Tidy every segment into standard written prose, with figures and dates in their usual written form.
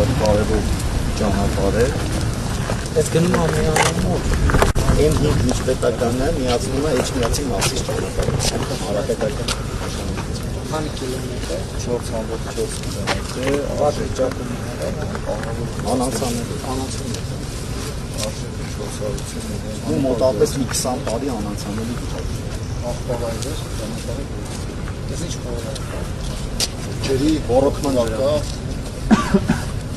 շատ կարևոր ճանապարհ է։ Այս գնում ամենամոտ M5 միջպետականն է, միացնում է Էջմիածի Մասիս ճանապարհը։ Հարաբերական քանի կիլոմետր 4.4 կիլոմետր, վիճակում անանցաններ։ Ու մոտավորապես մի 20 տարի անանցանելի վիճակ։ աղբավայրեր ճանապարհը։ Ես ինչ խորհուրդ Ջրի ռոռոքման կա։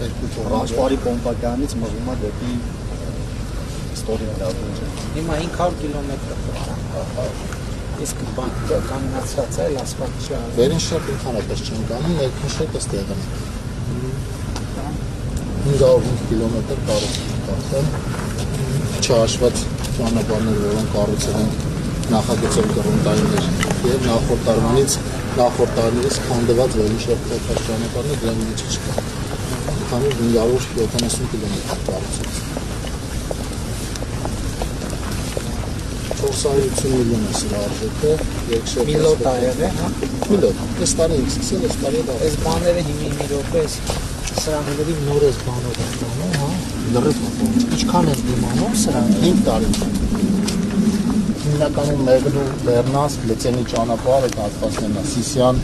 երկու Ռանչպարի պոմպականից մղում է դեպի ստորի դավուճը։ Հիմա 500 կիլոմետր իսկ բանկը կանգնացած է ասֆալտ չա։ Վերին շերտ ընդհանրապես չեն կանում, ներքին շերտը ստեղն է։ 505 կիլոմետր կառուցել, չհաշված ճանապարհներ, որոնք կառուցել են նախագծով կռունտայիններ եւ նախորդ տարիներից քանդված վերին շերտի ճանապարհները դրա մեջ չկա։ Քանի 570 կիլոմետր կառուցել։ 450 միլիոն է սրա արժեքը, երկշերտ Միլոտ է եղել, հա։ միլիոն։ Այս տարի ինքս սկսել, այս տարի դա։ Այս բաները հիմա մի րոպե սրանքների նոր էս բանով են տանում, հա։ Լրիվ մտնում։ Ինչքան են դիմանում սրանք 5 տարի։ Հիմնականում Մեղրու, Լեռնանց, Լեցենի ճանապարհը կապվածն է Սիսիան։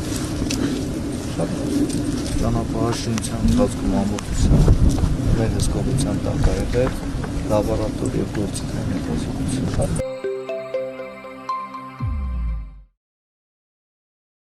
Ճանապարհաշինության ընթացքում ամբողջությամբ մեր հսկողության տակ է եղել լաբորատորիա գործիքների